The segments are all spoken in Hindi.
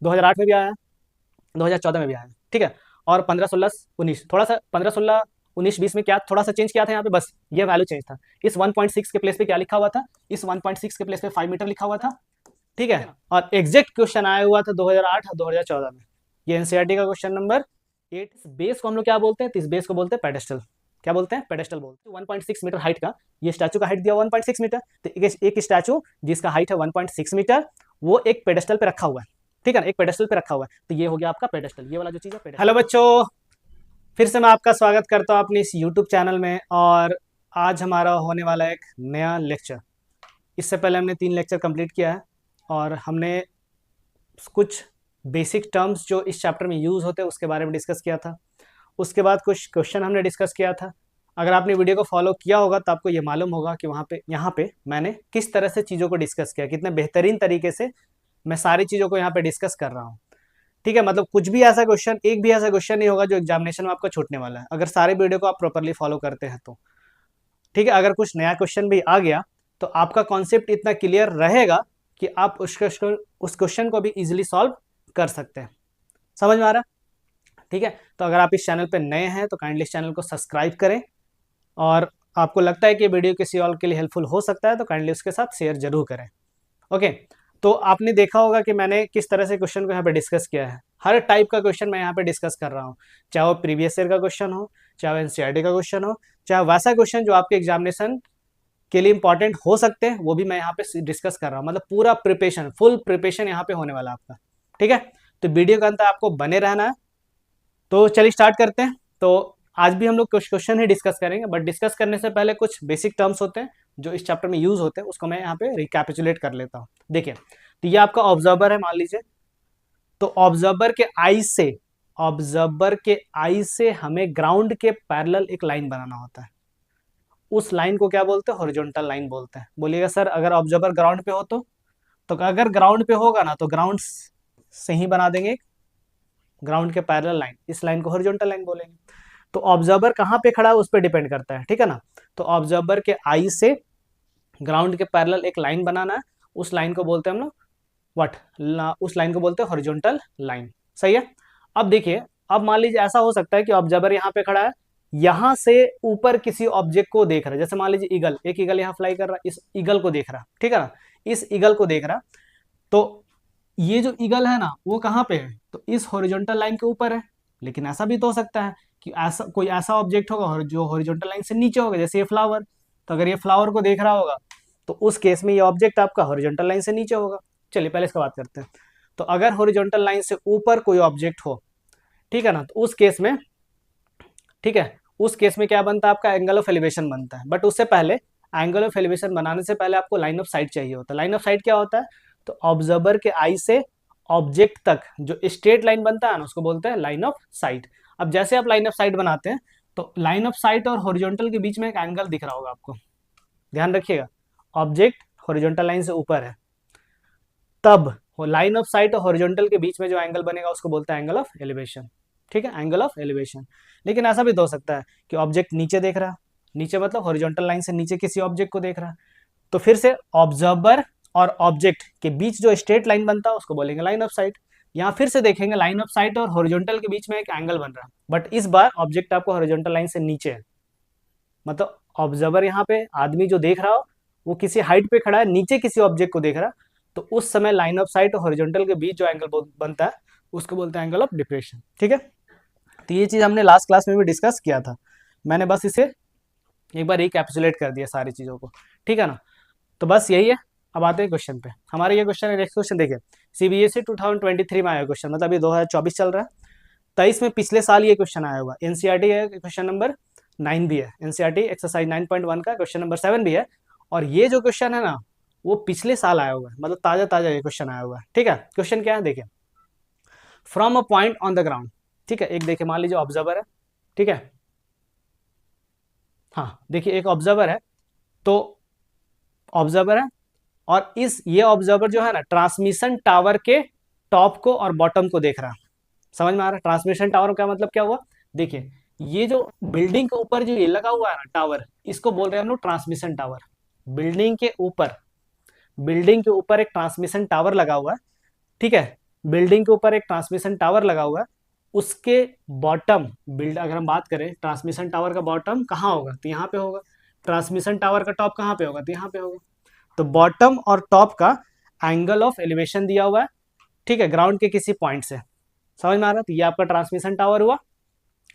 2008 में भी आया है, 2014 में भी आया है, ठीक है। और 15, 16, 19 थोड़ा सा 15, 16, 19, 20 में क्या थोड़ा सा चेंज किया था यहाँ पे, बस ये वैल्यू चेंज था। इस 1.6 के प्लेस पे क्या लिखा हुआ था, इस 1.6 के प्लेस पे 5 मीटर लिखा हुआ था, ठीक है। और एग्जैक्ट क्वेश्चन आया हुआ था 2008 और 2014 में। ये एनसीईआरटी का क्वेश्चन नंबर 8। इस बेस को हम लोग क्या बोलते हैं, तो इस बेस को बोलते हैं पेडेस्टल। क्या बोलते हैं, पेडेस्टल बोलते हैं। 1.6 मीटर हाइट का, ये स्टैचू का हाइट दिया 1.6 मीटर, तो एक स्टैचू जिसका हाइट है 1.6 मीटर, वो एक पेडेस्टल पे रखा हुआ है, ठीक है ना, एक पेडेस्टल पे रखा हुआ है, तो ये हो गया आपका पेडेस्टल, ये वाला जो चीज है पेडेस्टल। हेलो बच्चों, फिर से मैं आपका स्वागत करता हूँ अपने इस यूट्यूब चैनल में। और आज हमारा होने वाला एक नया लेक्चर। इससे पहले हमने 3 लेक्चर कंप्लीट किया है और हमने कुछ बेसिक टर्म्स जो इस चैप्टर में यूज़ होते हैं उसके बारे में डिस्कस किया था। उसके बाद कुछ क्वेश्चन हमने डिस्कस किया था। अगर आपने वीडियो को फॉलो किया होगा तो आपको ये मालूम होगा कि यहाँ पे मैंने किस तरह से चीज़ों को डिस्कस किया, कितने बेहतरीन तरीके से मैं सारी चीज़ों को यहाँ पे डिस्कस कर रहा हूँ, ठीक है। मतलब कुछ भी ऐसा क्वेश्चन, एक भी ऐसा क्वेश्चन नहीं होगा जो एग्जामिनेशन में आपको छूटने वाला है, अगर सारे वीडियो को आप प्रॉपरली फॉलो करते हैं तो, ठीक है। अगर कुछ नया क्वेश्चन भी आ गया तो आपका कॉन्सेप्ट इतना क्लियर रहेगा कि आप उस क्वेश्चन को भी इजीली सॉल्व कर सकते हैं। समझ में आ रहा, ठीक है। तो अगर आप इस चैनल पे नए हैं तो काइंडली इस चैनल को सब्सक्राइब करें, और आपको लगता है कि वीडियो किसी और के लिए हेल्पफुल हो सकता है तो काइंडली उसके साथ शेयर जरूर करें। ओके, तो आपने देखा होगा कि मैंने किस तरह से क्वेश्चन को यहाँ पे डिस्कस किया है। हर टाइप का क्वेश्चन मैं यहाँ पे डिस्कस कर रहा हूँ, चाहे वो प्रीवियस ईयर का क्वेश्चन हो, चाहे वो एनसीईआरटी का क्वेश्चन हो, चाहे वैसा क्वेश्चन जो आपके एग्जामिनेशन के लिए इंपॉर्टेंट हो सकते हैं, वो भी मैं यहाँ पे डिस्कस कर रहा हूँ। मतलब पूरा प्रिपरेशन, फुल प्रिपरेशन यहाँ पे होने वाला आपका, ठीक है। तो वीडियो के अंत आपको बने रहना है। तो चलिए स्टार्ट करते हैं। तो आज भी हम लोग कुछ क्वेश्चन ही डिस्कस करेंगे, बट डिस्कस करने से पहले कुछ बेसिक टर्म्स होते हैं जो इस चैप्टर में यूज होते हैं, उसको मैं यहाँ पे रिकैपिचुलेट कर लेता हूँ। देखिए, तो ये आपका ऑब्जर्वर है मान लीजिए। तो ऑब्जर्वर के आई से हमें ग्राउंड के पैरेलल एक लाइन बनाना होता है। उस लाइन को क्या बोलते हैं, हॉरिजॉन्टल लाइन बोलते हैं। बोलिएगा सर अगर ऑब्जर्वर ग्राउंड पे हो तो अगर ग्राउंड पे होगा ना तो ग्राउंड से ही बना देंगे ग्राउंड के पैरेलल लाइन, इस लाइन को हॉरिजॉन्टल लाइन बोलेंगे। तो ऑब्जर्वर कहाँ पे खड़ा है उस पर डिपेंड करता है, ठीक है ना। तो ऑब्जर्वर के आई से ग्राउंड के पैरेलल एक लाइन बनाना है, उस लाइन को बोलते हैं हम लोग उस लाइन को बोलते हैं हॉरिजॉन्टल लाइन। सही है। अब देखिए, अब मान लीजिए ऐसा हो सकता है कि ऑब्जर्वर यहाँ पे खड़ा है, यहां से ऊपर किसी ऑब्जेक्ट को देख रहा है। जैसे मान लीजिए ईगल, एक ईगल यहाँ फ्लाई कर रहा है, इस ईगल को देख रहा है, ठीक है ना, इस ईगल को देख रहा। तो ये जो ईगल है ना वो कहाँ पे है, तो इस हॉरिजॉन्टल लाइन के ऊपर है। लेकिन ऐसा भी तो हो सकता है कि ऐसा कोई ऐसा ऑब्जेक्ट होगा जो हॉरिजॉन्टल लाइन से नीचे होगा, जैसे ये फ्लावर। तो अगर ये फ्लावर को देख रहा होगा तो उस केस में ये ऑब्जेक्ट आपका हॉरिजॉन्टल लाइन से नीचे होगा। चलिए पहले इसका बात करते हैं। तो अगर हॉरिजॉन्टल लाइन से ऊपर कोई ऑब्जेक्ट हो, ठीक है ना, तो उस केस में, ठीक है, उस केस में क्या बनता है, आपका एंगल ऑफ एलिवेशन बनता है। बट उससे पहले, एंगल ऑफ एलिवेशन बनाने से पहले आपको लाइन ऑफ साइट चाहिए होता है। लाइन ऑफ साइट क्या होता है, तो ऑब्जर्वर के आई से ऑब्जेक्ट तक जो स्ट्रेट लाइन बनता है ना उसको बोलते हैं लाइन ऑफ साइट। अब जैसे आप लाइन ऑफ साइट बनाते हैं तो लाइन ऑफ साइट और हॉरिजॉन्टल के बीच में एक एंगल दिख रहा होगा आपको, ध्यान रखिएगा। ऑब्जेक्ट हॉरिजॉन्टल लाइन से ऊपर है, तब लाइन ऑफ साइट और हॉरिजॉन्टल के बीच में जो एंगल बनेगा उसको बोलते हैं एंगल ऑफ एलिवेशन, ठीक है, एंगल ऑफ एलिवेशन। लेकिन ऐसा भी तो हो सकता है कि ऑब्जेक्ट नीचे देख रहा, नीचे मतलब हॉरिजॉन्टल लाइन से नीचे किसी ऑब्जेक्ट को देख रहा, तो फिर से ऑब्जर्वर और ऑब्जेक्ट के बीच जो स्ट्रेट लाइन बनता है उसको बोलेंगे लाइन ऑफ साइट। यहाँ फिर से देखेंगे लाइन ऑफ साइट और हॉरिजॉन्टल के बीच में एक एंगल बन रहा है, बट इस बार ऑब्जेक्ट आपको हॉरिजॉन्टल लाइन से नीचे है। मतलब ऑब्जर्वर यहाँ पे आदमी जो देख रहा हो वो किसी हाइट पे खड़ा है, नीचे किसी ऑब्जेक्ट को देख रहा, तो उस समय लाइन ऑफ साइट और हॉरिजॉन्टल के बीच जो एंगल बनता है उसको बोलते हैं एंगल ऑफ डिप्रेशन, ठीक है। तो ये चीज हमने लास्ट क्लास में भी डिस्कस किया था, मैंने बस इसे एक बार रिकैप्सुलेट कर दिया सारी चीजों को, ठीक है ना। तो बस यही है। अब आते हैं क्वेश्चन पे। हमारे ये क्वेश्चन है, नेक्स्ट क्वेश्चन देखिए, सीबीएसई 2023 में आया क्वेश्चन, मतलब ये 2024 चल रहा है, 23 में पिछले साल ये क्वेश्चन आया हुआ। एनसीईआरटी है, क्वेश्चन नंबर 9 भी है, एनसीईआरटी एक्सरसाइज 9.1 का क्वेश्चन नंबर 7 भी है। और ये जो क्वेश्चन है ना वो पिछले साल आया हुआ है, मतलब ताजा ताजा ये क्वेश्चन आया हुआ है, ठीक है। क्वेश्चन क्या है देखिए, from a point on the ground, ठीक है, एक देखिए मान लीजिए ऑब्जर्वर है, ठीक है, हाँ देखिए एक ऑब्जर्वर है, तो ऑब्जर्वर है और इस ये ऑब्जर्वर जो है ना ट्रांसमिशन टावर के टॉप को और बॉटम को देख रहा है। समझ में आ रहा है ट्रांसमिशन टावर का मतलब क्या हुआ, देखिए ये जो बिल्डिंग के ऊपर जो ये लगा हुआ है ना टावर, इसको बोल रहे हैं हम लोग ट्रांसमिशन टावर। बिल्डिंग के ऊपर, बिल्डिंग के ऊपर एक ट्रांसमिशन टावर लगा हुआ है, ठीक है। बिल्डिंग के ऊपर एक ट्रांसमिशन टावर लगा हुआ है, उसके बॉटम बिल्ड अगर हम बात करें ट्रांसमिशन टावर का बॉटम कहाँ होगा तो यहाँ पे होगा, ट्रांसमिशन टावर का टॉप कहाँ पे होगा तो यहाँ पे होगा। तो बॉटम और टॉप का एंगल ऑफ एलिवेशन दिया हुआ है, ठीक है, ग्राउंड के किसी पॉइंट से। समझ में आ रहा है? तो ये आपका ट्रांसमिशन टावर हुआ,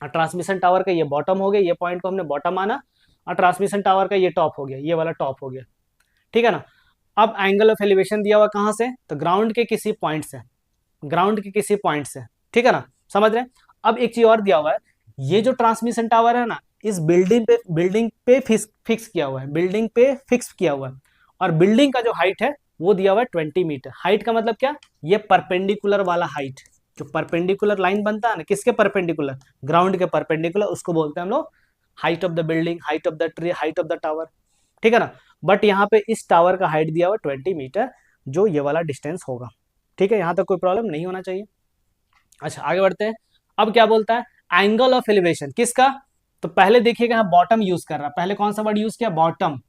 और ट्रांसमिशन टावर का ये बॉटम हो गया, ये पॉइंट को हमने बॉटम माना, और ट्रांसमिशन टावर का ये टॉप हो गया, ये वाला टॉप हो गया, ठीक है ना। अब एंगल ऑफ एलिवेशन दिया हुआ कहाँ से, तो ग्राउंड के किसी पॉइंट से, ग्राउंड के किसी पॉइंट से, ठीक है ना, समझ रहे हैं। अब एक चीज और दिया हुआ है, ये जो ट्रांसमिशन टावर है ना, इस बिल्डिंग पे फिक्स किया हुआ है, बिल्डिंग पे फिक्स किया हुआ है, और बिल्डिंग का जो हाइट है वो दिया हुआ है 20 मीटर। हाइट का मतलब क्या, ये परपेंडिकुलर वाला हाइट, जो परपेंडिकुलर लाइन बनता है ना, किसके परपेंडिकुलर, ग्राउंड के परपेंडिकुलर, उसको बोलते हैं हम लोग height of the building, height of the tree, height of the tower, ठीक है ना। बट यहाँ पे इस टावर का हाइट दिया हुआ 20 मीटर, जो ये वाला डिस्टेंस होगा, ठीक है, यहाँ तक कोई प्रॉब्लम नहीं होना चाहिए। अच्छा आगे बढ़ते हैं। अब क्या बोलता है एंगल ऑफ एलिवेशन किसका, तो पहले देखिएगा यहाँ बॉटम यूज कर रहा है, पहले कौन सा वर्ड यूज किया, बॉटम,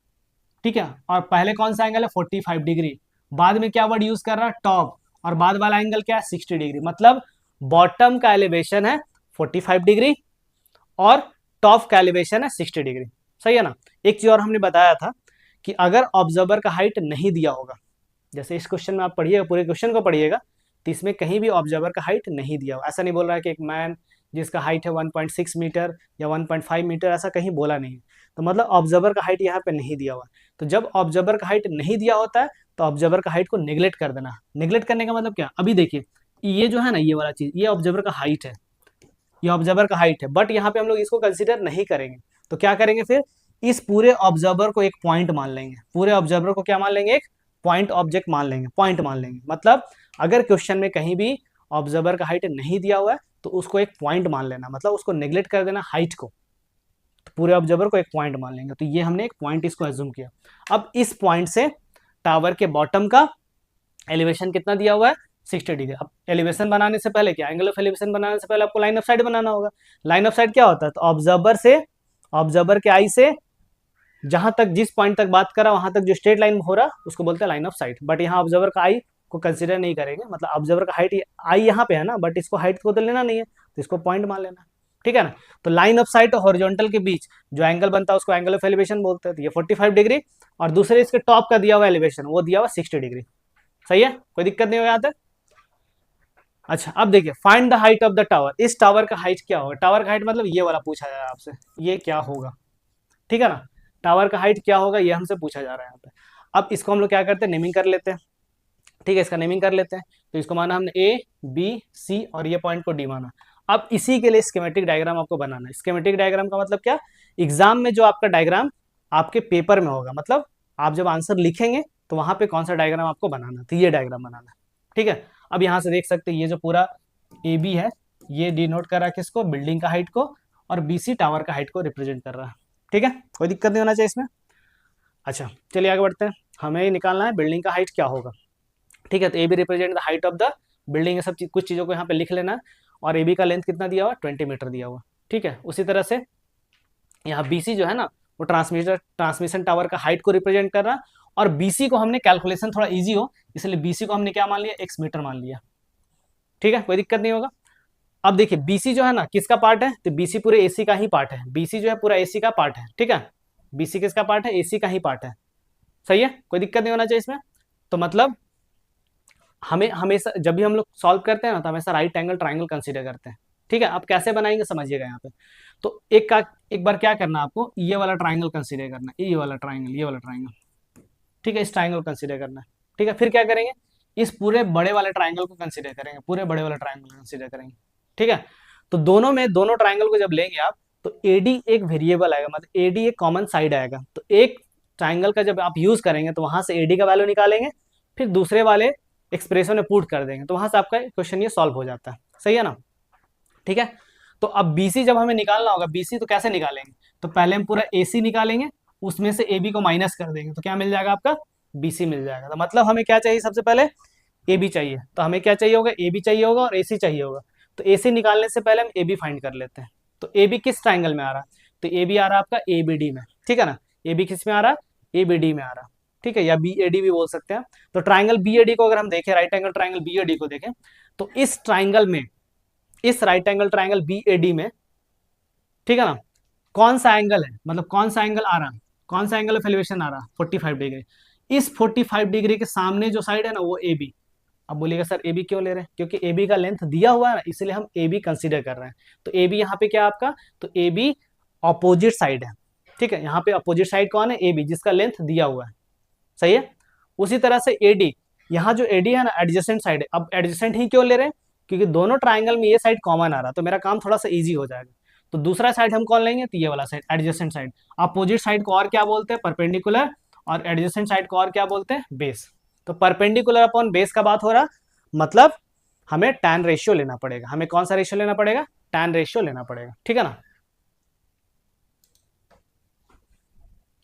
ठीक है, और पहले कौन सा एंगल है 45 डिग्री, बाद में क्या वर्ड यूज कर रहा है, टॉप, और बाद वाला एंगल क्या है 60 डिग्री। मतलब बॉटम का एलिवेशन है 45 डिग्री और टॉप का एलिवेशन है 60 डिग्री, सही है ना। एक चीज और हमने बताया था कि अगर ऑब्जर्वर का हाइट नहीं दिया होगा, जैसे इस क्वेश्चन में आप पढ़िएगा, पूरे क्वेश्चन को पढ़िएगा, तो इसमें कहीं भी ऑब्जर्वर का हाइट नहीं दिया हुआ, ऐसा नहीं बोल रहा है कि एक मैन जिसका हाइट है 1.6 मीटर या 1.5 मीटर, ऐसा कहीं बोला नहीं है। तो मतलब ऑब्जर्वर का हाइट यहाँ पे नहीं दिया हुआ। तो जब ऑब्जर्वर का हाइट नहीं दिया होता है तो ऑब्जर्वर का हाइट को नेग्लेक्ट कर देना। नेग्लेक्ट करने का मतलब क्या, अभी देखिए ये जो है ना, ये वाला चीज, ये ऑब्जर्वर का हाइट है, ये ऑब्जर्वर का हाइट है, बट यहाँ पे हम लोग इसको कंसिडर नहीं करेंगे। तो क्या करेंगे फिर, इस पूरे ऑब्जर्वर को एक पॉइंट मान लेंगे, पूरे ऑब्जर्वर को क्या मान लेंगे, एक पॉइंट ऑब्जेक्ट मान लेंगे, पॉइंट मान लेंगे। मतलब अगर क्वेश्चन में कहीं भी ऑब्जर्वर का हाइट नहीं दिया हुआ है तो उसको एक पॉइंट मान लेना, मतलब उसको नेग्लेक्ट कर देना हाइट को, तो पूरे ऑब्जर्वर को एक पॉइंट मान लेंगे। तो ये हमने एक पॉइंट इसको एज्यूम किया। अब इस पॉइंट से टावर के बॉटम का एलिवेशन कितना दिया हुआ है 60 डिग्री। अब एलिवेशन बनाने से पहले क्या, एंगल ऑफ एलिवेशन बनाने से पहले आपको लाइन ऑफ साइट बनाना होगा। लाइन ऑफ साइट क्या होता है, तो ऑब्जर्वर से, ऑब्जर्वर के आई से जहां तक, जिस पॉइंट तक बात करा वहां तक जो स्ट्रेट लाइन हो रहा उसको बोलते हैं लाइन ऑफ साइट। बट यहाँ ऑब्जर्वर का आई को कंसिडर नहीं करेंगे, मतलब ऑब्जर्वर का हाइट आई यहाँ पे है ना, बट इसको हाइट को तो लेना नहीं है, तो इसको पॉइंट मान लेना, ठीक है ना। तो लाइन ऑफ साइट और हॉरिजॉन्टल के बीच जो एंगल बनता है उसको एंगल ऑफ एलिवेशन बोलते हैं। तो ये 45 डिग्री, और दूसरे इसके टॉप का दिया हुआ एलिवेशन वो दिया हुआ 60 डिग्री, सही है, कोई दिक्कत नहीं हो यहाँ तक। अच्छा अब देखिए find the height of the tower, इस टावर का हाइट क्या होगा, टावर का हाइट मतलब ये वाला पूछा जा रहा है आपसे, ये क्या होगा, ठीक है ना। टावर का हाइट क्या होगा ये हमसे पूछा जा रहा है यहाँ पे। अब इसको हम लोग क्या करते हैं, नेमिंग कर लेते हैं, ठीक है, इसका नेमिंग कर लेते हैं। तो इसको माना हमने ए बी सी और ये पॉइंट को डी माना। अब इसी के लिए स्कीमेटिक डायग्राम आपको बनाना है। स्कीमेटिक डायग्राम का मतलब क्या, एग्जाम में जो आपका डायग्राम आपके पेपर में होगा, मतलब आप जब आंसर लिखेंगे तो वहां पे कौन सा डायग्राम आपको बनाना है, तो ये डायग्राम बनाना है, ठीक है। अब यहाँ से देख सकते हैं ये जो पूरा ए बी है ये डिनोट कर रहा है किसको, बिल्डिंग का हाइट को, और बी सी टावर का हाइट को रिप्रेजेंट कर रहा है, ठीक है, कोई दिक्कत नहीं होना चाहिए इसमें। अच्छा चलिए आगे बढ़ते हैं, हमें निकालना है बिल्डिंग का हाइट क्या होगा, ठीक है। तो A B represent the height of the building, सब चीज, कुछ चीज़ों को यहाँ पे लिख लेना। और ए बी का लेंथ कितना दिया हुआ 20 मीटर दिया हुआ, ठीक है। उसी तरह से यहाँ बी सी जो है ना वो ट्रांसमिशन टावर का हाइट को रिप्रेजेंट कर रहा, और बीसी को हमने कैलकुलेशन थोड़ा इजी हो इसलिए बीसी को हमने क्या मान लिया, एक्स मीटर मान लिया, ठीक है, कोई दिक्कत नहीं होगा। अब देखिए बीसी जो है ना किसका पार्ट है, तो बीसी पूरे एसी का ही पार्ट है, बीसी जो है पूरा एसी का पार्ट है, ठीक है। बीसी किसका पार्ट है, एसी का ही पार्ट है, सही है, कोई दिक्कत नहीं होना चाहिए इसमें। तो मतलब हमें हमेशा जब भी हम लोग सॉल्व करते हैं ना तो हमेशा राइट एंगल ट्राइंगल कंसीडर करते हैं, ठीक है। अब कैसे बनाएंगे समझिएगा यहाँ पे। तो एक बार क्या करना है आपको, ये वाला ट्राइंगल कंसीडर करना है, ये वाला ट्राइंगल, ये वाला ट्राइंगल, ठीक है, इस ट्राइंगल को कंसीडर करना है, ठीक है। फिर क्या करेंगे, इस पूरे बड़े वाले ट्राइंगल को कंसीडर करेंगे, पूरे बड़े वाले ट्राइंगल को कंसीडर करेंगे, ठीक है। तो दोनों में, दोनों ट्राइंगल को जब लेंगे आप तो एडी एक वेरिएबल आएगा, मतलब एडी एक कॉमन साइड आएगा। तो एक ट्राइंगल का जब आप यूज करेंगे तो वहां से एडी का वैल्यू निकालेंगे, फिर दूसरे वाले एक्सप्रेशन में पुट कर देंगे, तो वहां से आपका क्वेश्चन ये सॉल्व हो जाता है, सही है ना, ठीक है। तो अब बीसी जब हमें निकालना होगा, बीसी तो कैसे निकालेंगे, तो पहले हम पूरा एसी निकालेंगे, उसमें से ए बी को माइनस कर देंगे, तो क्या मिल जाएगा आपका, बीसी मिल जाएगा। तो मतलब हमें क्या चाहिए, सबसे पहले ए बी चाहिए, तो हमें क्या चाहिए होगा, ए बी चाहिए होगा और एसी चाहिए होगा। तो एसी निकालने से पहले हम ए बी फाइंड कर लेते हैं। तो ए बी किस ट्राइंगल में आ रहा है, तो ए बी आ रहा है आपका ए बी डी में, ठीक है ना। ए बी किस में आ रहा है, ए बी डी में आ रहा है, ठीक है, या BAD भी बोल सकते हैं। तो ट्राइंगल BAD को अगर हम देखें, राइट एंगल ट्राइंगल BAD को देखें, तो इस ट्राइंगल में, इस राइट एंगल ट्राइंगल BAD में, ठीक है ना, कौन सा एंगल है, मतलब कौन सा एंगल आ रहा है, कौन सा एंगल ऑफ एलिवेशन आ रहा है, 45 डिग्री। इस 45 डिग्री के सामने जो साइड है ना वो AB। अब बोलिएगा सर AB क्यों ले रहे हैं, क्योंकि AB का लेंथ दिया हुआ है ना, इसलिए हम AB कंसीडर कर रहे हैं। तो AB यहाँ पे क्या है आपका, तो AB ऑपोजिट साइड है, ठीक है, यहाँ पे अपोजिट साइड कौन है, AB, जिसका लेंथ दिया हुआ है, सही है। उसी तरह से AD, यहाँ जो AD है ना एडजेसेंट साइड है। अब एडजेसेंट ही क्यों ले रहे हैं, क्योंकि दोनों ट्राइंगल में ये साइड कॉमन आ रहा है, तो मेरा काम थोड़ा सा इजी हो जाएगा। तो दूसरा साइड हम कौन लेंगे, तो ये वाला side, adjacent side. Opposite side को और क्या बोलते हैं, परपेंडिकुलर, और एडजेसेंट साइड को और क्या बोलते हैं, बेस। तो परपेंडिकुलर अपॉन बेस का बात हो रहा, मतलब हमें टैन रेशियो लेना पड़ेगा। हमें कौन सा रेशियो लेना पड़ेगा, टैन रेशियो लेना पड़ेगा, ठीक है ना।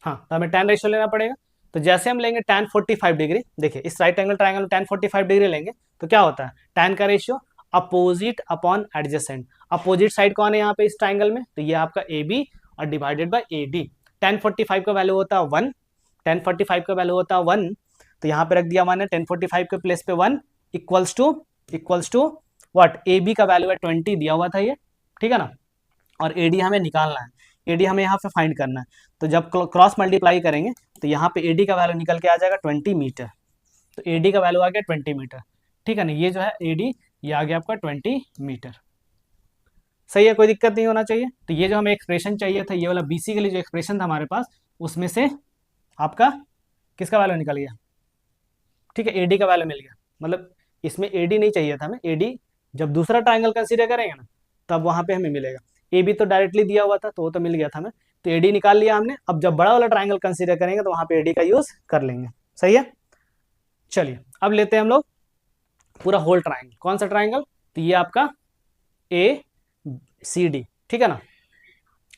हाँ, तो हमें टैन रेशियो लेना पड़ेगा। तो जैसे हम लेंगे tan 45 डिग्री, देखिए इस राइट एंगल ट्राइंगल में tan 45 डिग्री लेंगे तो क्या होता है, tan का ratio opposite upon adjacent. Opposite side कौन है यहाँ पे इस ट्राइंगल में, तो ये आपका AB और डिवाइडेड बाय AD। tan 45 का वैल्यू होता है 1, tan 45 का वैल्यू होता है 1, तो यहाँ पे रख दिया मैंने tan 45 के प्लेस पे 1 इक्वल्स टू व्हाट, AB का वैल्यू है 20 दिया हुआ था ये, ठीक है ना, और AD हमें निकालना है, AD हमें यहाँ पे फाइंड करना है। तो जब क्रॉस मल्टीप्लाई करेंगे तो यहाँ पे AD का वैल्यू निकल के आ जाएगा 20 मीटर। तो AD का वैल्यू आ गया 20 मीटर, ठीक है ना, ये जो है AD, ये आ गया आपका 20 मीटर, सही है, कोई दिक्कत नहीं होना चाहिए। तो ये जो हमें एक्सप्रेशन चाहिए था, ये वाला BC के लिए जो एक्सप्रेशन था हमारे पास, उसमें से आपका किसका वैल्यू निकल गया, ठीक है, AD का वैल्यू मिल गया। मतलब इसमें AD नहीं चाहिए था हमें, AD जब दूसरा ट्राइंगल कंसीडर करेंगे ना तब वहां पे हमें मिलेगा। AB तो डायरेक्टली दिया हुआ था तो वो तो मिल गया था हमें, तो AD निकाल लिया हमने। अब जब बड़ा वाला ट्राइंगल कंसीडर करेंगे तो वहां पे AD का यूज कर लेंगे, सही है। चलिए अब लेते हैं हम लोग पूरा होल ट्राइंगल। कौन सा ट्राइंगल, तो ये आपका ACD, ठीक है ना।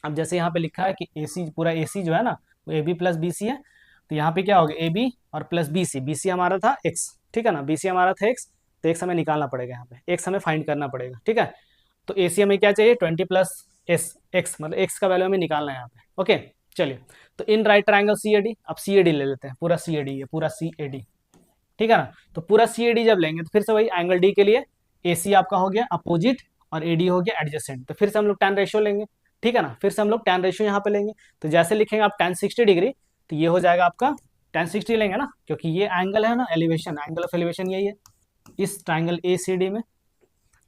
अब जैसे यहाँ पे लिखा है कि AC, पूरा AC जो है ना वो AB प्लस BC है, तो यहाँ पे क्या होगा, AB और प्लस BC। BC हमारा था X, ठीक है ना, BC हमारा था X, तो X हमें निकालना पड़ेगा, यहाँ पे X हमें फाइंड करना पड़ेगा, ठीक है। तो AC हमें क्या चाहिए, 20 प्लस X, मतलब X का वैल्यू हमें निकालना है यहाँ पे, ओके। चलिए, तो इन राइट ट्राइंगल CAD, अब CAD ले लेते हैं, पूरा CAD, ये पूरा CAD, ठीक है ना। तो पूरा CAD जब लेंगे तो फिर से वही एंगल D के लिए AC आपका हो गया अपोजिट और AD हो गया एडजेसेंट, तो फिर से हम लोग टैन रेशियो लेंगे, ठीक है ना। फिर से हम लोग टैन रेशियो यहाँ पे लेंगे, तो जैसे लिखेंगे आप tan 60 डिग्री, तो ये हो जाएगा आपका tan 60 लेंगे ना, क्योंकि ये एंगल है ना एलिवेशन, एंगल ऑफ एलिवेशन यही है इस ट्राइंगल ACD में।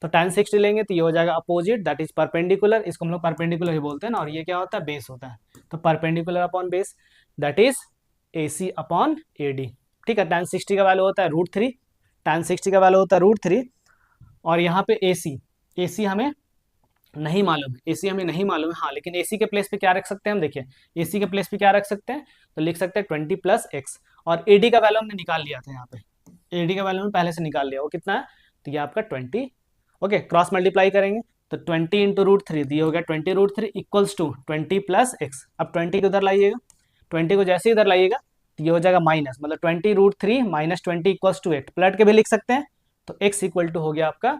तो tan 60 लेंगे तो ये हो जाएगा अपोजिट, दैट इज परपेंडिकुलर, इसको हम लोग परपेंडिकुलर ही बोलते हैं ना, और ये क्या होता है, बेस होता है। तो perpendicular upon base, that is AC upon AD, ठीक है। tan 60 का वैल्यू होता है √3, tan 60 का वैल्यू होता है √3, और यहाँ पे AC हमें नहीं मालूम है, AC हमें नहीं मालूम है, हाँ, लेकिन AC के प्लेस पे क्या रख सकते हैं हम, देखिए AC के प्लेस पे क्या रख सकते हैं, तो लिख सकते हैं 20 प्लस X, और AD का वैल्यू हमने निकाल लिया था यहाँ पे, AD का वैल्यू हमने पहले से निकाल लिया, वो कितना है, तो ये आपका 20, ओके। क्रॉस मल्टीप्लाई करेंगे तो 20 इंटू √3, ये हो गया 20 √3 इक्वल्स टू 20 प्लस X। अब 20 को उधर लाइएगा, 20 को जैसे ही इधर लाइएगा तो ये हो जाएगा माइनस, मतलब 20 √3 माइनस 20 इक्वल्स टू 8, पलट के भी लिख सकते हैं। तो X इक्वल टू हो गया आपका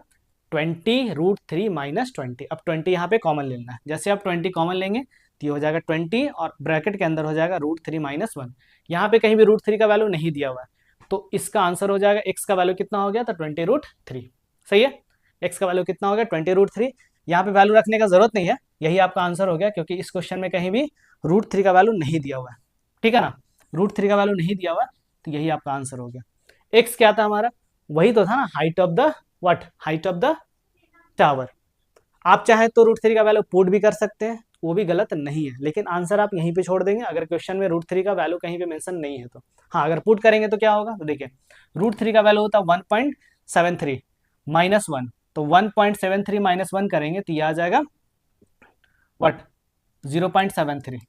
20 √3 माइनस 20। अब 20 यहाँ पे कॉमन लेना है, जैसे आप 20 कॉमन लेंगे तो ये हो जाएगा 20 और ब्रैकेट के अंदर हो जाएगा √3 माइनस 1। यहाँ पे कहीं भी √3 का वैल्यू नहीं दिया हुआ है, तो इसका आंसर हो जाएगा, X का वैल्यू कितना हो गया, तो 20 √3, सही है। X का वैल्यू कितना हो गया, 20 √3। यहाँ पे वैल्यू रखने का जरूरत नहीं है, यही आपका आंसर हो गया, क्योंकि इस क्वेश्चन में कहीं भी √3 का वैल्यू नहीं दिया हुआ है, ठीक है ना, √3 का वैल्यू नहीं दिया हुआ है, तो यही आपका आंसर हो गया। X क्या था हमारा, वही तो था ना, height of the what, height of the tower. आप चाहे तो √3 का वैल्यू पुट भी कर सकते हैं, वो भी गलत नहीं है, लेकिन आंसर आप यहीं पे छोड़ देंगे अगर क्वेश्चन में √3 का वैल्यू कहीं पे मेंशन नहीं है तो। हाँ, अगर पुट करेंगे तो क्या होगा, तो देखिए √3 का वैल्यू होता है 1.73 माइनस 1, तो 1.73 माइनस 1 करेंगे तो ये आ जाएगा व्हाट, 0.73।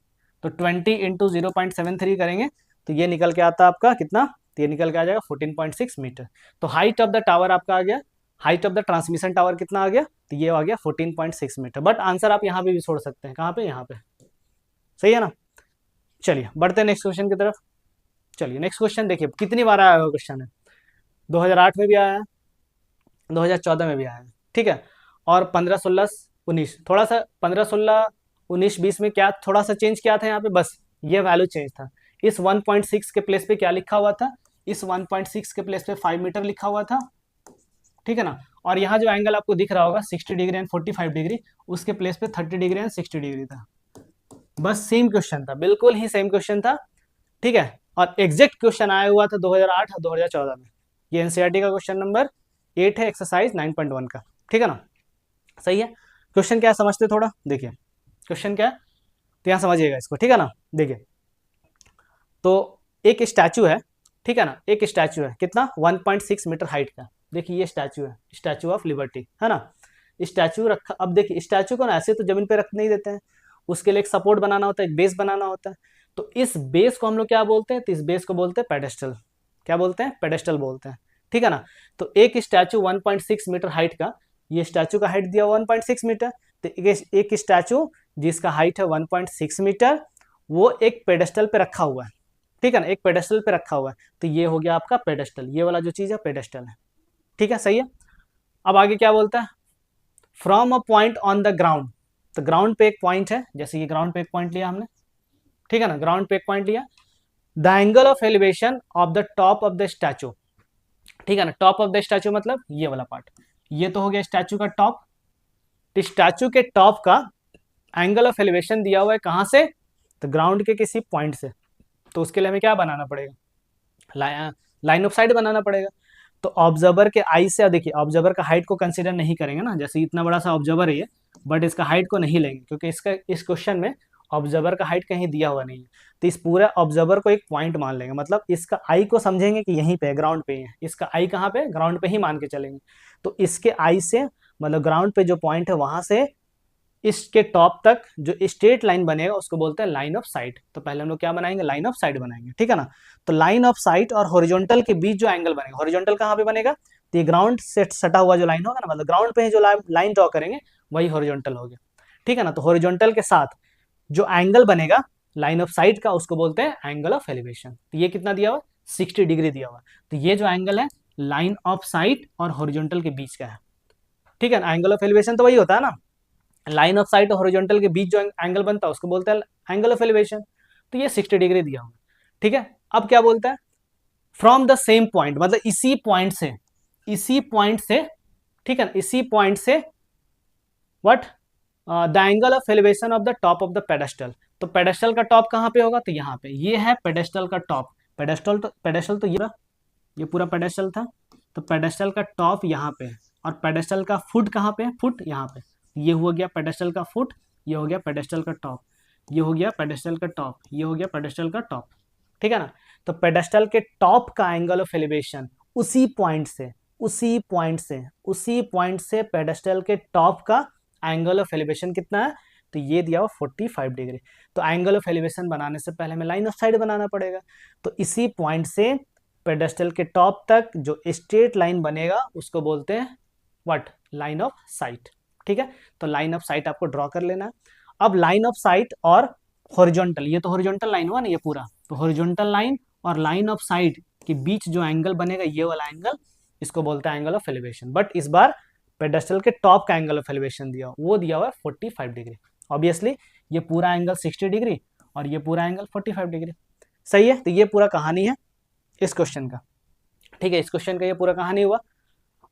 तो 20 इंटू 0.73 करेंगे तो ये निकल के आता है आपका कितना, तो ये निकल के आ जाएगा 14.6 मीटर। तो हाइट ऑफ द टावर आपका आ गया, height of the transmission tower कितना आ गया, तो ये आ गया 14.6 मीटर। बट आंसर आप यहाँ पे भी छोड़ सकते हैं, कहाँ पे, यहाँ पे, सही है ना। चलिए बढ़ते हैं नेक्स्ट क्वेश्चन की तरफ। चलिए नेक्स्ट क्वेश्चन देखिए कितनी बार आया हुआ क्वेश्चन है, 2008 में भी आया है, 2014 में भी आया है, ठीक है, और 15, 16, 19, थोड़ा सा 15, 16, 19, 20 में क्या थोड़ा सा चेंज किया था यहाँ पे, बस ये वैल्यू चेंज था। इस 1.6 के प्लेस पे क्या लिखा हुआ था, इस 1.6 के प्लेस पे 5 मीटर लिखा हुआ था, ठीक है ना। और यहाँ जो एंगल आपको दिख रहा होगा 60 डिग्री एंड 45 डिग्री, उसके प्लेस पे 30 डिग्री एंड 60 डिग्री था। बस सेम क्वेश्चन था, बिल्कुल ही सेम क्वेश्चन था, ठीक है। और एग्जैक्ट क्वेश्चन आया हुआ था 2008 और 2014 में। ये एनसीईआरटी का क्वेश्चन नंबर 8 है, एक्सरसाइज 9.1 का, ठीक है ना। सही है। क्वेश्चन क्या है समझते थोड़ा, देखिए क्वेश्चन क्या है, तो यहाँ समझिएगा इसको, ठीक है ना। देखिए तो एक स्टैचू है, ठीक है ना, एक स्टैचू है कितना 1.6 मीटर हाइट का। देखिए ये स्टैचू है, स्टैचू ऑफ लिबर्टी, है ना। स्टैचू रखा, अब देखिए स्टैचू को ना ऐसे तो जमीन पे रख नहीं देते हैं, उसके लिए एक सपोर्ट बनाना होता है, एक बेस बनाना होता है। तो इस बेस को हम लोग क्या बोलते हैं, तो इस बेस को बोलते हैं पेडेस्टल। क्या बोलते हैं, पेडेस्टल बोलते हैं, ठीक है ना। तो एक स्टैचू 1.6 मीटर हाइट का, ये स्टैचू का हाइट दिया 1.6 मीटर, तो एक स्टैचू जिसका हाइट है 1.6 मीटर, वो एक पेडेस्टल पे रखा हुआ है, ठीक है ना, एक पेडेस्टल पे रखा हुआ है। तो ये हो गया आपका पेडेस्टल, ये वाला जो चीज है पेडेस्टल है, ठीक है, सही है। अब आगे क्या बोलता है, from a point on the ground, तो ग्राउंड पे एक पॉइंट है, जैसे ये ग्राउंड पे एक पॉइंट लिया हमने, ठीक है ना, ग्राउंड पे एक पॉइंट लिया, the angle of elevation of the top of the statue, ठीक है ना। टॉप ऑफ द स्टैचू मतलब ये वाला पार्ट, ये तो हो गया स्टैचू का टॉप। स्टैचू के टॉप का एंगल ऑफ एलिवेशन दिया हुआ है कहां से, तो ग्राउंड के किसी पॉइंट से। तो उसके लिए हमें क्या बनाना पड़ेगा, लाइन ऑफ साइट बनाना पड़ेगा। तो ऑब्जर्वर के आई से, देखिए ऑब्जर्वर का हाइट को कंसीडर नहीं करेंगे ना, जैसे इतना बड़ा सा ऑब्जर्वर है ये, बट इसका हाइट को नहीं लेंगे क्योंकि इसका इस क्वेश्चन में ऑब्जर्वर का हाइट कहीं दिया हुआ नहीं है। तो इस पूरे ऑब्जर्वर को एक पॉइंट मान लेंगे, मतलब इसका आई को समझेंगे कि यहीं पे ग्राउंड पे ही है, इसका आई कहाँ पे, ग्राउंड पे ही मान के चलेंगे। तो इसके आई से मतलब ग्राउंड पे जो पॉइंट है वहां से इसके टॉप तक जो स्ट्रेट लाइन बनेगा उसको बोलते हैं लाइन ऑफ साइट। तो पहले हम लोग क्या बनाएंगे, लाइन ऑफ साइट बनाएंगे, ठीक है ना। तो लाइन ऑफ साइट और हॉरिजॉन्टल के बीच जो एंगल बनेगा, हॉरिजॉन्टल कहाँ पे बनेगा, तो ये ग्राउंड से सटा हुआ जो लाइन होगा ना, मतलब ग्राउंड पे ही जो लाइन ड्रॉ करेंगे वही हॉरिजॉन्टल हो गया, ठीक है ना। तो हॉरिजॉन्टल के साथ जो एंगल बनेगा लाइन ऑफ साइट का उसको बोलते हैं एंगल ऑफ एलिवेशन। तो ये कितना दिया हुआ, 60 डिग्री दिया हुआ। तो ये जो एंगल है लाइन ऑफ साइट और हॉरिजॉन्टल के बीच का है, ठीक है ना। एंगल ऑफ एलिवेशन तो वही होता है ना, लाइन ऑफ साइट और हॉरिजॉन्टल के बीच जो एंगल बनता है उसको बोलते हैं एंगल ऑफ एलिवेशन। तो ये 60 डिग्री दिया हुआ, ठीक है। अब क्या बोलता है, फ्रॉम द सेम पॉइंट, मतलब इसी पॉइंट से, इसी पॉइंट से, ठीक है ना, इसी पॉइंट से what, the angle of elevation of the top of the pedestal. तो पेडेस्टल का टॉप कहां पे होगा, तो यहाँ पे, ये है पेडेस्टल का टॉप। पेडेस्टल तो ये पूरा पेडेस्टल था। तो पेडेस्टल का टॉप यहाँ पे है और पेडेस्टल का फुट कहाँ पे है, फुट यहाँ पे। ये हो गया पेडेस्टल का फुट, ये हो गया पेडेस्टल का टॉप, ये हो गया पेडेस्टल का टॉप, ये हो गया पेडेस्टल का टॉप, ठीक है ना। तो पेडेस्टल के टॉप का एंगल ऑफ एलिवेशन उसी पॉइंट से, उसी पॉइंट से पेडेस्टल के टॉप का एंगल ऑफ एलिवेशन कितना है, तो ये दिया हुआ 45 डिग्री। तो एंगल ऑफ एलिवेशन बनाने से पहले हमें लाइन ऑफ साइट बनाना पड़ेगा। तो इसी पॉइंट से पेडेस्टल के टॉप तक जो स्ट्रेट लाइन बनेगा उसको बोलते हैं व्हाट, लाइन ऑफ साइट, ठीक है। तो लाइन ऑफ साइट आपको ड्रॉ कर लेना है। अब लाइन ऑफ साइट और हॉरिजॉन्टल, ये तो हॉरिजॉन्टल लाइन हुआ ना ये पूरा, तो हॉरिजॉन्टल लाइन और लाइन ऑफ साइट के बीच जो एंगल बनेगा ये वाला एंगल, इसको बोलते हैं एंगल ऑफ एलिवेशन। बट इस बार पेडेस्टल के टॉप का एंगल ऑफ एलिवेशन दिया, वो दिया हुआ है 45 डिग्री। ऑब्वियसली ये पूरा एंगल 60 डिग्री और ये पूरा एंगल 45 डिग्री, सही है। तो ये पूरा कहानी है इस क्वेश्चन का, ठीक है, इस क्वेश्चन का ये पूरा कहानी हुआ।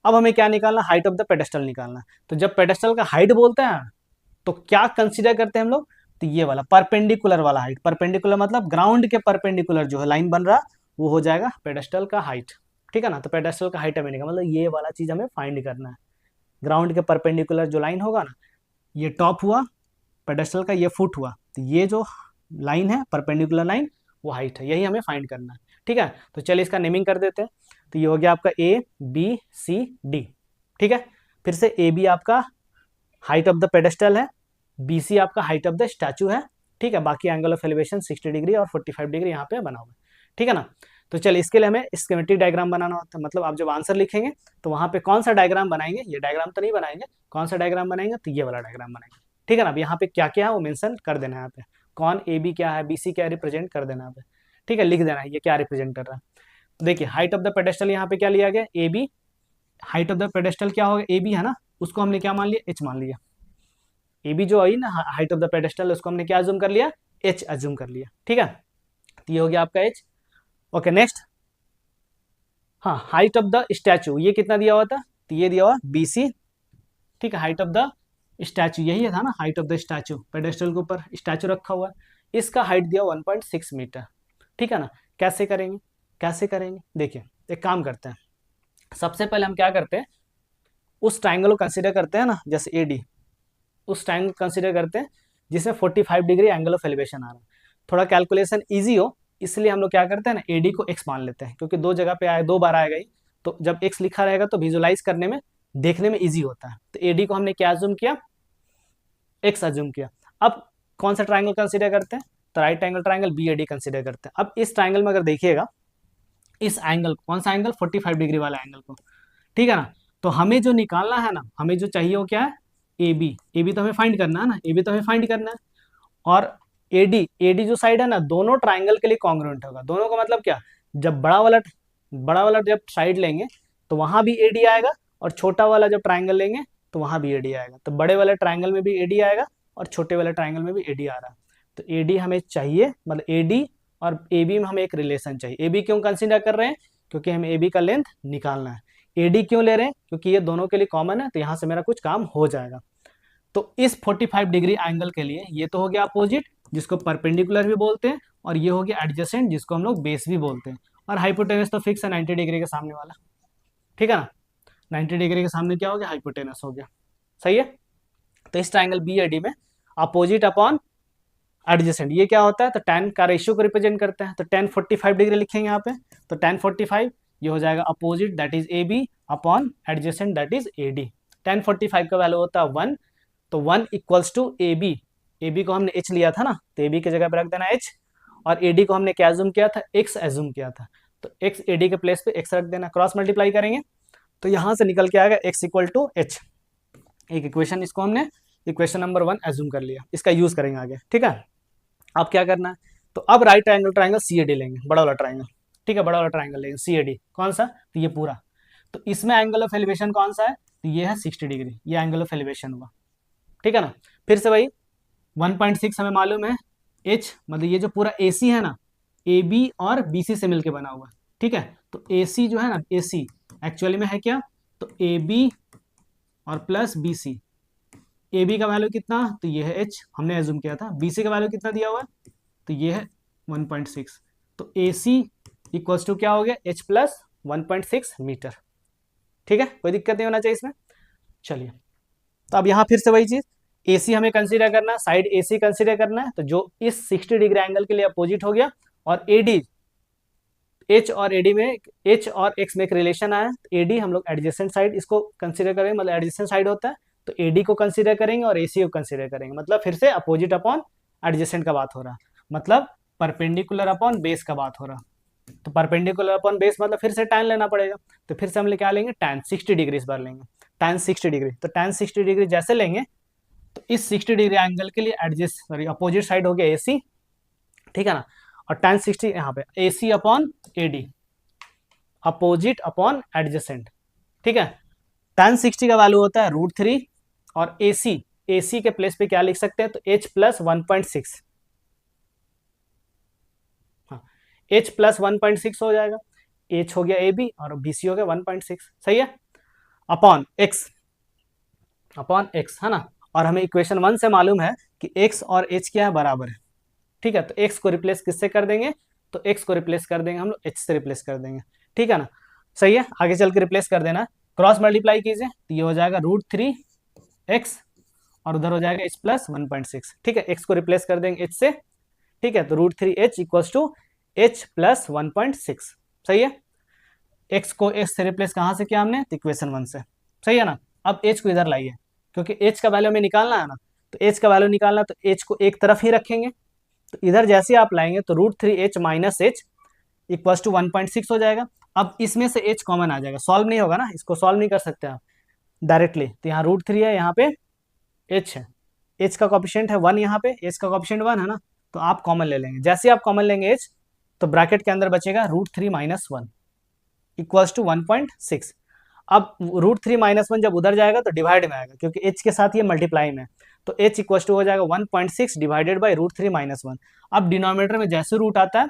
अब हमें क्या निकालना, हाइट ऑफ द पेडेस्टल निकालना। तो जब पेडेस्टल का हाइट बोलते हैं तो क्या कंसीडर करते हैं हम लोग, तो ये वाला परपेंडिकुलर वाला हाइट। परपेंडिकुलर मतलब ग्राउंड के परपेंडिकुलर जो है लाइन बन रहा वो हो जाएगा पेडेस्टल का हाइट, ठीक है ना। तो पेडेस्टल का हाइट हमें निकालना, मतलब ये वाला चीज हमें फाइंड करना है। ग्राउंड के परपेंडिकुलर जो लाइन होगा ना, ये टॉप हुआ, पेडेस्टल का ये फुट हुआ, तो ये जो लाइन है परपेंडिकुलर लाइन वो हाइट है, यही हमें फाइंड करना है, ठीक है। तो चलिए इसका नेमिंग कर देते हैं। तो ये हो गया आपका ए बी सी डी, ठीक है। फिर से ए बी आपका हाइट ऑफ द पेडेस्टल है, बी सी आपका हाइट ऑफ द स्टैचू है, ठीक है। बाकी एंगल ऑफ एलिवेशन 60 डिग्री और 45 डिग्री यहाँ पे बना हुआ है, ठीक है ना। तो चलिए इसके लिए हमें स्कीमेटिक डायग्राम बनाना होता है, मतलब आप जब आंसर लिखेंगे तो वहां पे कौन सा डायग्राम बनाएंगे, ये डायग्राम तो नहीं बनाएंगे, कौन सा डायग्राम बनाएंगे, तो ये वाला डायग्राम बनाएंगे, ठीक है ना। अब यहाँ पे क्या क्या है वो मेंशन कर देना है, यहाँ पे कौन ए बी क्या है, बी सी क्या रिप्रेजेंट कर देना यहाँ पे, ठीक है, लिख देना है ये क्या रिप्रेजेंट कर रहा है। देखिए हाइट ऑफ द पेडेस्टल यहाँ पे क्या लिया गया, A B. Height of the pedestal क्या होगा, ए बी है ना, उसको हमने क्या मान लिया, एच मान लिया। ए बी जो आई ना हाइट ऑफ द पेडेस्टल, उसको हमने क्या अज्यूम कर लिया, एच अज्यूम कर लिया, ठीक है। तो ये हो गया आपका एच। ओके नेक्स्ट, हाँ हाइट ऑफ द स्टैचू, ये कितना दिया हुआ था, तो ये दिया हुआ BC, ठीक है। हाइट ऑफ द स्टैचू यही था ना, height of the statue, pedestal के ऊपर स्टैचू रखा हुआ है, इसका हाइट दिया 1.6 मीटर, ठीक है ना। कैसे करेंगे, कैसे करेंगे, देखिए एक काम करते हैं, सबसे पहले हम क्या करते हैं, उस ट्राइंगल को कंसीडर करते हैं ना, जैसे AD, उस ट्राइंगल कंसीडर करते हैं जिसमें 45 डिग्री एंगल ऑफ एलिवेशन आ रहा है। थोड़ा कैलकुलेशन ईजी हो इसलिए हम लोग क्या करते हैं ना, AD को x मान लेते हैं, क्योंकि दो जगह पे आए, दो बार आएगा ही, तो जब x लिखा रहेगा तो विजुलाइज करने में, देखने में ईजी होता है। तो AD को हमने क्या अज्यूम किया, x अज्यूम किया। अब कौन सा ट्राइंगल कंसीडर करते हैं, तो right angle triangle BAD consider करते हैं। अब इस ट्राइंगल में अगर देखिएगा, इस एंगल, कौन सा एंगल, 45 डिग्री वाला एंगल को, ठीक है ना। तो हमें जो निकालना है ना, हमें जो चाहिए वो क्या है, AB, AB तो हमें फाइंड करना है ना, AB तो हमें फाइंड करना है। और AD जो साइड है ना, दोनों ट्राइंगल के लिए कॉन्ग्रुएंट होगा। दोनों का मतलब क्या, जब बड़ा वाला जब साइड लेंगे तो वहां भी AD आएगा, और छोटा वाला जब ट्राइंगल लेंगे तो वहां भी AD आएगा। तो बड़े वाले ट्राइंगल में भी AD आएगा और छोटे वाले ट्राइंगल में भी AD आ रहा है। तो AD हमें चाहिए, मतलब AD और AB में हमें एक रिलेशन चाहिए। AB क्यों कंसीडर कर रहे हैं, क्योंकि हमें AB का लेंथ निकालना है। AD क्यों ले रहे हैं, क्योंकि ये दोनों के लिए कॉमन है, तो यहाँ से मेरा कुछ काम हो जाएगा। तो इस 45 डिग्री एंगल के लिए ये तो हो गया अपोजिट, जिसको परपेंडिकुलर भी बोलते हैं, और ये हो गया एडजेसेंट, जिसको हम लोग बेस भी बोलते हैं। और हाइपोटेनस तो फिक्स है 90 डिग्री के सामने वाला, ठीक है ना। 90 डिग्री के सामने क्या हो गया, हाइपोटेनस हो गया, सही है। तो इस ट्राइंगल BAD में अपोजिट अपॉन एडजेसेंट, ये क्या होता है, तो tan का रेशियो को रिप्रेजेंट करते हैं। तो tan 45 डिग्री लिखेंगे यहाँ पे, तो tan 45 ये हो जाएगा opposite, that is AB, upon adjacent that is AD। tan 45 का वैल्यू होता है 1, तो 1 इक्वल्स टू AB, AB को हमने H लिया था ना, तो AB की जगह पे रख देना H, और AD को हमने क्या एज्यूम किया था, X एज्यूम किया था, तो X AD के प्लेस पे X रख देना, क्रॉस मल्टीप्लाई करेंगे तो यहाँ से निकल के आएगा X इक्वल टू H। एक इक्वेशन, इसको हमने इक्वेशन नंबर 1 एज्यूम कर लिया, इसका यूज करेंगे आगे, ठीक है। अब क्या करना है, तो अब राइट एंगल ट्राइंगल CAD लेंगे, बड़ा वाला ट्राइंगल, ठीक है, बड़ा वाला ट्राइंगल लेंगे CAD, कौन सा, तो ये पूरा। तो इसमें एंगल ऑफ एलिवेशन कौन सा है, तो ये है 60 डिग्री, ये एंगल ऑफ एलिवेशन हुआ, ठीक है ना। फिर से वही 1.6 हमें मालूम है, H मतलब ये जो पूरा AC है ना, AB और BC से मिलके बना हुआ है, ठीक है। तो AC जो है ना, AC एक्चुअली में है क्या, तो AB और प्लस BC। AB का वैल्यू कितना, तो ये है H, हमने एज्यूम किया था। BC का वैल्यू कितना दिया हुआ है, तो ये है 1.6। तो AC इक्वल्स टू क्या हो गया, H प्लस 1.6 मीटर, ठीक है, कोई दिक्कत नहीं होना चाहिए इसमें। चलिए, तो अब यहाँ फिर से वही चीज, AC हमें कंसीडर करना है, साइड AC कंसीडर करना है, तो जो इस 60 डिग्री एंगल के लिए अपोजिट हो गया, और AD, H और AD में, H और X में एक रिलेशन आया, तो AD हम लोग एडजेसेंट साइड इसको कंसीडर करेंगे, मतलब एडजेसेंट साइड होता है, तो AD को कंसीडर करेंगे और AC को कंसीडर करेंगे, मतलब फिर से अपोजिट अपॉन एडजेसेंट का बात हो रहा है, मतलब परपेंडिकुलर अपॉन बेस का बात हो रहा है। तो परपेंडिकुलर अपॉन बेस मतलब फिर से tan लेना पड़ेगा, तो फिर से हम क्या लेंगे, tan 60 डिग्री इस बार लेंगे, tan 60 डिग्री। तो tan 60 डिग्री जैसे लेंगे, तो इस 60 डिग्री एंगल के लिए अपोजिट साइड हो गया AC, ठीक है ना। और tan 60 यहाँ पे AC upon AD, opposite upon adjacent, ठीक है। tan 60 का वैल्यू होता है √3, और AC के प्लेस पे क्या लिख सकते हैं, तो H प्लस 1.6, हाँ H प्लस 1.6 हो जाएगा, H हो गया AB और BC हो गया 1.6, सही है, अपॉन X है ना। और हमें इक्वेशन 1 से मालूम है कि X और H क्या है, बराबर है, ठीक है। तो X को रिप्लेस किससे कर देंगे, तो X को रिप्लेस कर देंगे हम लोग H से रिप्लेस कर देंगे, ठीक है ना, सही है। आगे चल के रिप्लेस कर देना, क्रॉस मल्टीप्लाई कीजिए, तो ये हो जाएगा √3x, और उधर हो जाएगा H प्लस 1.6, ठीक है। X को रिप्लेस कर देंगे H से, ठीक है, तो √3h equals to H plus 1.6, सही है। X को H से रिप्लेस कहाँ से किया हमने, तो इक्वेशन 1 से, सही है ना। अब H को इधर लाइए, क्योंकि H का वैल्यू हमें निकालना है ना, तो H का वैल्यू निकालना, तो H को एक तरफ ही रखेंगे, तो इधर जैसे आप लाएंगे तो √3h minus H equals to 1.6 हो जाएगा। अब इसमें से H कॉमन आ जाएगा, सॉल्व नहीं होगा ना, इसको सॉल्व नहीं कर सकते आप डायरेक्टली, तो यहाँ √3 है, यहाँ पे H है, H का कॉफिशिएंट है 1, यहाँ पे H का कॉफिशिएंट 1 है ना, तो आप कॉमन ले लेंगे। जैसे आप कॉमन लेंगे H, तो ब्रैकेट के अंदर बचेगा √3 माइनस 1 इक्वल्स टू 1.6। अब √3 माइनस 1 जब उधर जाएगा तो डिवाइड में आएगा, क्योंकि H के साथ ये मल्टीप्लाई में, तो H इक्वल्स टू हो जाएगा 1.6 डिवाइडेड बाई √3 माइनस 1। अब डिनोमिनेटर में जैसे रूट आता है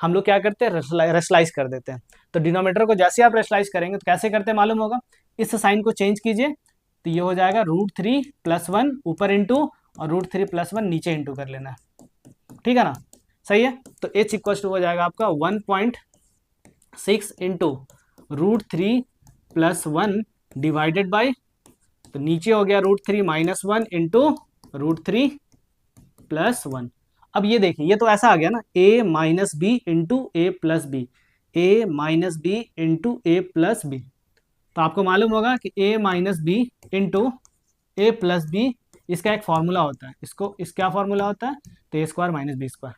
हम लोग क्या करते हैं, रेशलाइज कर देते हैं। तो डिनोमिनेटर को जैसे आप रेशलाइज करेंगे तो कैसे करते हैं मालूम होगा, इस साइन को चेंज कीजिए, तो ये हो जाएगा √3+1 ऊपर इंटू और √3+1 नीचे इंटू कर लेना, ठीक है ना, सही है। तो h इक्वल टू हो जाएगा आपका 1.6 इंटू √3+1 डिवाइडेड बाई, तो नीचे हो गया √3-1 इंटू √3+1। अब ये देखिए, ये तो ऐसा आ गया ना, a minus B into A plus B, A minus B into A plus B. तो आपको मालूम होगा कि a minus B into A plus B, इसका एक फॉर्मूला होता है, इसको इस क्या फॉर्मूला होता है, तो ए स्क्वायर माइनस बी स्क्वायर,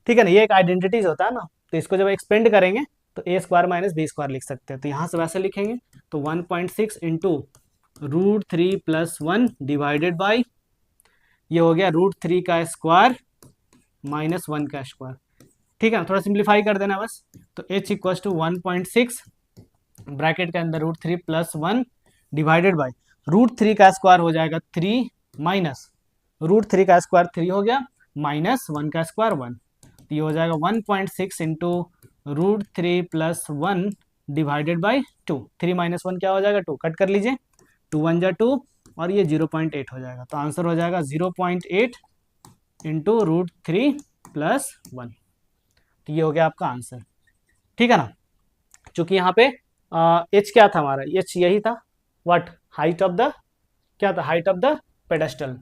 ठीक है ना, ये एक आइडेंटिटीज होता है ना। तो इसको जब एक्सपेंड करेंगे तो ए स्क्वायर माइनस बी स्क्वायर लिख सकते हैं, तो यहाँ से वैसे लिखेंगे, तो 1.6 इंटू √3+1 डिवाइडेड बाई, ये हो गया √3 का स्क्वायर माइनस 1 का स्क्वायर, ठीक है ना, थोड़ा सिंप्लीफाई कर देना बस। तो h इक्वल टू 1.6 ब्रैकेट के अंदर √3+1 डिवाइडेड बाई √3 का स्क्वायर हो जाएगा 3 माइनस √3 का स्क्वायर 3 हो गया माइनस 1 का स्क्वायर 1, तो ये हो जाएगा 1.6 इंटू √3+1 डिवाइडेड बाई 2, 3 माइनस 1 क्या हो जाएगा 2, कट कर लीजिए, 2 1 जा 2 और ये 0.8 हो जाएगा, तो आंसर हो जाएगा 0.8 इंटू √3+1, तो ये हो गया आपका आंसर, ठीक है ना। चूंकि यहाँ पे h क्या था हमारा, h यही था, व्हाट, हाइट ऑफ द, क्या था, हाइट ऑफ द पेडेस्टल,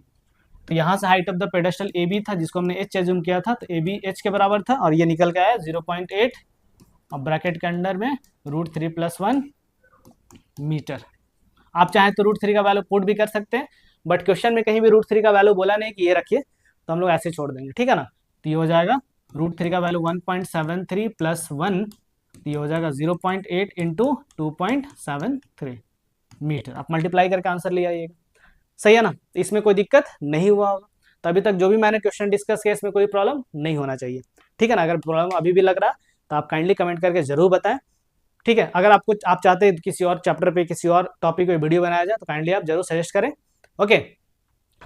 तो यहाँ से height of the pedestal A B था जिसको हमने h एज्यूम किया था, तो ए बी एच के बराबर था और ये निकल के आया 0.8 और ब्रैकेट के अंडर में √3+1 मीटर। आप चाहें तो √3 का वैल्यू पुट भी कर सकते हैं, बट क्वेश्चन में कहीं भी √3 का वैल्यू बोला नहीं कि ये रखिए, तो हम लोग ऐसे छोड़ देंगे, ठीक है ना। तो ये हो जाएगा √3 का वैल्यू 1.73 + 1, तो ये हो जाएगा 0.8 इंटू 2.73 मीटर। आप मल्टीप्लाई करके आंसर ले आइएगा, सही है ना, इसमें कोई दिक्कत नहीं हुआ होगा। तो अभी तक जो भी मैंने क्वेश्चन डिस्कस किया इसमें कोई प्रॉब्लम नहीं होना चाहिए, ठीक है ना। अगर प्रॉब्लम अभी भी लग रहा तो आप काइंडली कमेंट करके जरूर बताएं, ठीक है। अगर आपको आप चाहते हैं किसी और चैप्टर पे किसी और टॉपिक पे वीडियो बनाया जाए तो काइंडली आप जरूर सजेस्ट करें, ओके।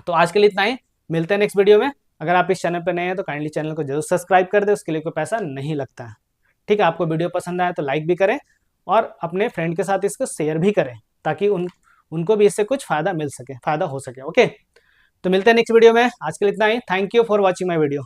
तो आज के लिए इतना ही, मिलते हैं नेक्स्ट वीडियो में। अगर आप इस चैनल पर नए हैं तो काइंडली चैनल को जरूर सब्सक्राइब कर दें, उसके लिए कोई पैसा नहीं लगता है, ठीक है। आपको वीडियो पसंद आया तो लाइक भी करें और अपने फ्रेंड के साथ इसको शेयर भी करें, ताकि उनको भी इससे कुछ फायदा मिल सके, फायदा हो सके, ओके। तो मिलते हैं नेक्स्ट वीडियो में, आज के लिए इतना ही, thank you for watching my video.